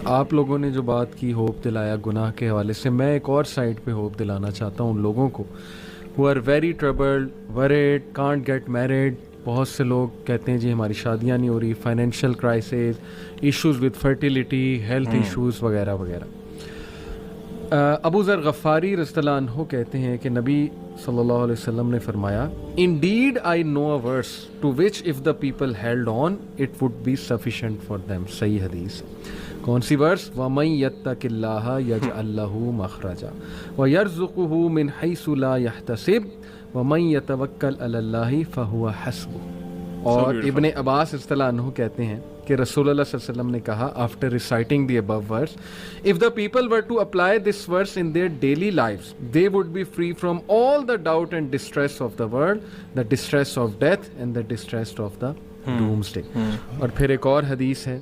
آپ لوگوں نے جو بات کی ہوپ دلایا گناہ کے حوالے سے، میں ایک اور سائڈ پہ ہوپ دلانا چاہتا ہوں ان لوگوں کو who are very troubled, worried, can't get married. بہت سے لوگ کہتے ہیں جی ہماری شادیاں نہیں ہو رہی، financial crisis, issues with fertility, health issues وغیرہ وغیرہ. ابو ذر غفاری رضی اللہ عنہ کہتے ہیں کہ نبی صلی اللہ علیہ وسلم نے فرمایا Indeed I know a verse to which if the people held on it would be sufficient for them. صحیح حدیث. کون سی ورس؟ وَمَن يَتَّقِ اللَّهَ يَجْعَل لَّهُ مَخْرَجًا وَيَرْزُقْهُ مِنْ حَيْثُ لَا يَحْتَسِبُ وَمَن يَتَوَكَّلْ عَلَى اللَّهِ فَهُوَ حَسْبُهُ. اور ابن عباس رضی اللہ عنہ کہتے ہیں کہ رسول اللہ صلی اللہ علیہ وسلم نے کہا after reciting the above verse, if the people were to apply this verse in their daily lives they would be free from all the doubt and distress of the world, the distress of death and the distress of the doomsday. اور پھر ایک اور حدیث ہے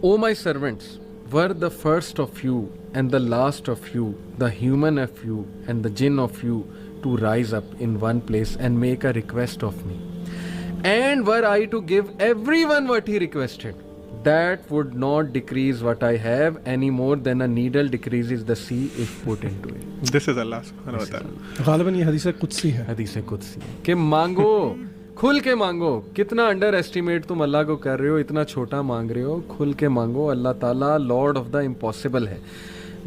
O my servants, were the first of you and the last of you, the human of you and the jinn of you, to rise up in one place and make a request of me. And were I to give everyone what he requested, that would not decrease what I have any more than a needle decreases the sea if put into it. This is Allah subhanahu wa ta'ala. غالباً یہ حدیث قدسی ہے. حدیث قدسی ہے کہ مانگو، کھل کے مانگو. کتنا انڈر ایسٹیمیٹ تم اللہ کو کر رہے ہو، اتنا چھوٹا مانگ رہے ہو. کھل کے مانگو. اللہ تعالیٰ لارڈ آف دا امپاسبل ہے.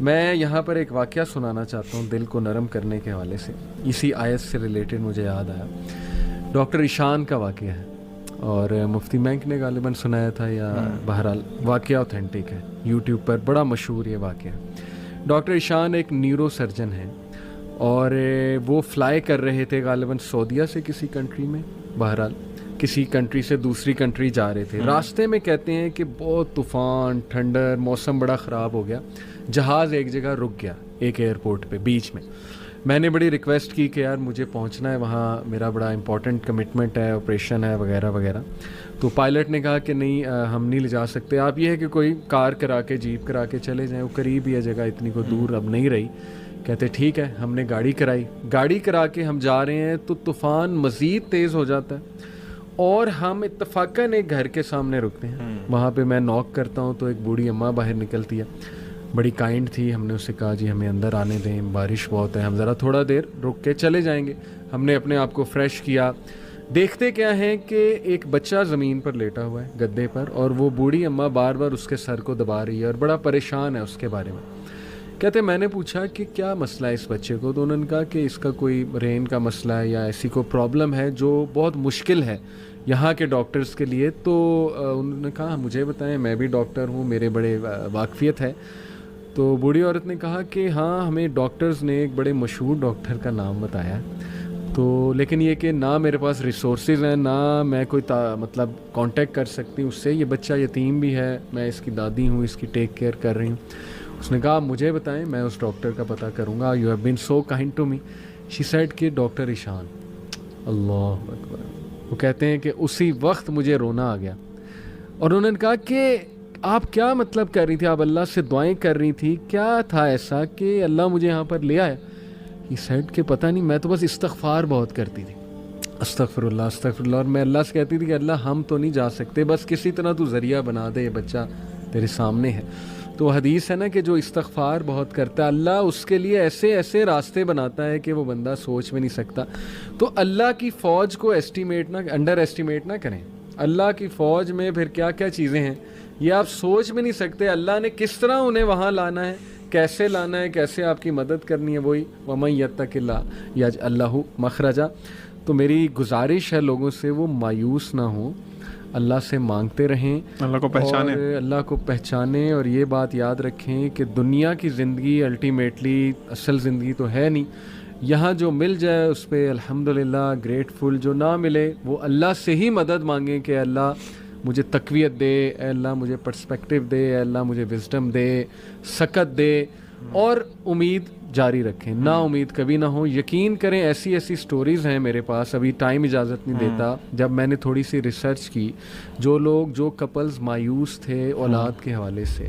میں یہاں پر ایک واقعہ سنانا چاہتا ہوں دل کو نرم کرنے کے حوالے سے. اسی آیت سے ریلیٹڈ مجھے یاد آیا. ڈاکٹر ایشان کا واقعہ ہے اور مفتی مینک نے غالباً سنایا تھا، یا بہرحال واقعہ اوتھینٹک ہے، یوٹیوب پر بڑا مشہور یہ واقعہ. ڈاکٹر ایشان ایک نیورو سرجن ہیں اور وہ فلائی کر رہے تھے غالباً سعودیہ سے کسی کنٹری میں، بہرحال کسی کنٹری سے دوسری کنٹری جا رہے تھے. راستے میں کہتے ہیں کہ بہت طوفان، ٹھنڈر، موسم بڑا خراب ہو گیا. جہاز ایک جگہ رک گیا، ایک ایئرپورٹ پہ بیچ میں. میں نے بڑی ریکویسٹ کی کہ یار مجھے پہنچنا ہے وہاں، میرا بڑا امپورٹنٹ کمٹمنٹ ہے، آپریشن ہے وغیرہ وغیرہ. تو پائلٹ نے کہا کہ نہیں ہم نہیں لے جا سکتے، آپ یہ ہے کہ کوئی کار کرا کے، جیپ کرا کے چلے جائیں، وہ قریب ہی ہے جگہ، اتنی کوئی دور اب نہیں رہی. کہتے ٹھیک ہے. ہم نے گاڑی کرائی. گاڑی کرا کے ہم جا رہے ہیں تو طوفان مزید تیز ہو جاتا ہے اور ہم اتفاقاً ایک گھر کے سامنے رکتے ہیں. وہاں پہ میں نوک کرتا ہوں تو ایک بوڑھی اماں باہر نکلتی ہے، بڑی کائنڈ تھی. ہم نے اس سے کہا جی ہمیں اندر آنے دیں، بارش بہت ہے، ہم ذرا تھوڑا دیر رک کے چلے جائیں گے. ہم نے اپنے آپ کو فریش کیا. دیکھتے کیا ہیں کہ ایک بچہ زمین پر لیٹا ہوا ہے گدے پر، اور وہ بوڑھی اماں بار بار اس کے سر کو دبا رہی ہے اور بڑا پریشان ہے اس کے بارے میں. کہتے میں نے پوچھا کہ کیا مسئلہ ہے اس بچے کو، تو انہوں نے کہا کہ اس کا کوئی برین کا مسئلہ ہے یا ایسی کوئی پرابلم ہے جو بہت مشکل ہے یہاں کے ڈاکٹرز کے لیے. تو انہوں نے کہا مجھے بتائیں، میں بھی ڈاکٹر ہوں، میرے بڑے واقفیت ہے. تو بوڑھی عورت نے کہا کہ ہاں ہمیں ڈاکٹرز نے ایک بڑے مشہور ڈاکٹر کا نام بتایا، تو لیکن یہ کہ نہ میرے پاس ریسورسز ہیں، نہ میں کوئی مطلب کانٹیکٹ کر سکتی ہوں اس سے. یہ بچہ یتیم بھی ہے، میں اس کی دادی ہوں، اس کی ٹیک کیئر کر رہی ہوں. اس نے کہا مجھے بتائیں، میں اس ڈاکٹر کا پتہ کروں گا. You have been so kind to me. She said کہ ڈاکٹر ایشان. اللہ اکبر. وہ کہتے ہیں کہ اسی وقت مجھے رونا آ گیا. اور انہوں نے کہا کہ آپ کیا مطلب کر رہی تھی، آپ اللہ سے دعائیں کر رہی تھی، کیا تھا ایسا کہ اللہ مجھے یہاں پر لے آیا؟ ہی سیڈ کہ پتہ نہیں، میں تو بس استغفار بہت کرتی تھی، استغفر اللہ استغفر اللہ. اور میں اللہ سے کہتی تھی کہ اللہ ہم تو نہیں جا سکتے، بس کسی طرح تو ذریعہ بنا دے، یہ بچہ تیرے سامنے ہے. تو حدیث ہے نا کہ جو استغفار بہت کرتا ہے اللہ اس کے لیے ایسے ایسے راستے بناتا ہے کہ وہ بندہ سوچ میں نہیں سکتا. تو اللہ کی فوج کو انڈر ایسٹیمیٹ نہ کریں. اللہ کی فوج میں پھر کیا کیا چیزیں ہیں یہ آپ سوچ میں نہیں سکتے. اللہ نے کس طرح انہیں وہاں لانا ہے، کیسے لانا ہے، کیسے آپ کی مدد کرنی ہے. وہی وَمَن يَتَّقِ اللَّهَ يَجْعَل لَّهُ مَخْرَجًا. تو میری گزارش ہے لوگوں سے وہ مایوس نہ ہوں، اللہ سے مانگتے رہیں، اللہ کو پہچانیں، اور اللہ کو پہچانیں. اور یہ بات یاد رکھیں کہ دنیا کی زندگی الٹیمیٹلی اصل زندگی تو ہے نہیں. یہاں جو مل جائے اس پہ الحمدللہ گریٹفل، جو نہ ملے وہ اللہ سے ہی مدد مانگیں کہ اللہ مجھے تقویت دے، اے اللہ مجھے پرسپیکٹیو دے، اے اللہ مجھے وزڈم دے، سکت دے. اور امید جاری رکھیں، نا امید کبھی نہ ہو. یقین کریں ایسی ایسی سٹوریز ہیں میرے پاس، ابھی ٹائم اجازت نہیں دیتا. جب میں نے تھوڑی سی ریسرچ کی، جو کپلز مایوس تھے اولاد کے حوالے سے،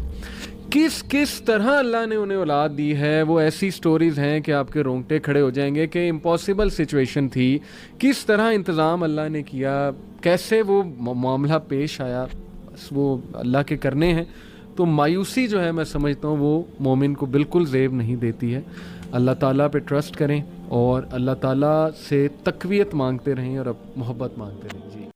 کس طرح اللہ نے انہیں اولاد دی ہے، وہ ایسی سٹوریز ہیں کہ آپ کے رونگٹے کھڑے ہو جائیں گے کہ امپاسبل سچویشن تھی، کس طرح انتظام اللہ نے کیا، کیسے وہ معاملہ پیش آیا. وہ اللہ کے کرنے ہیں. تو مایوسی جو ہے میں سمجھتا ہوں وہ مومن کو بالکل زیب نہیں دیتی ہے. اللہ تعالیٰ پہ ٹرسٹ کریں اور اللہ تعالیٰ سے تقویت مانگتے رہیں اور اب محبت مانگتے رہیں.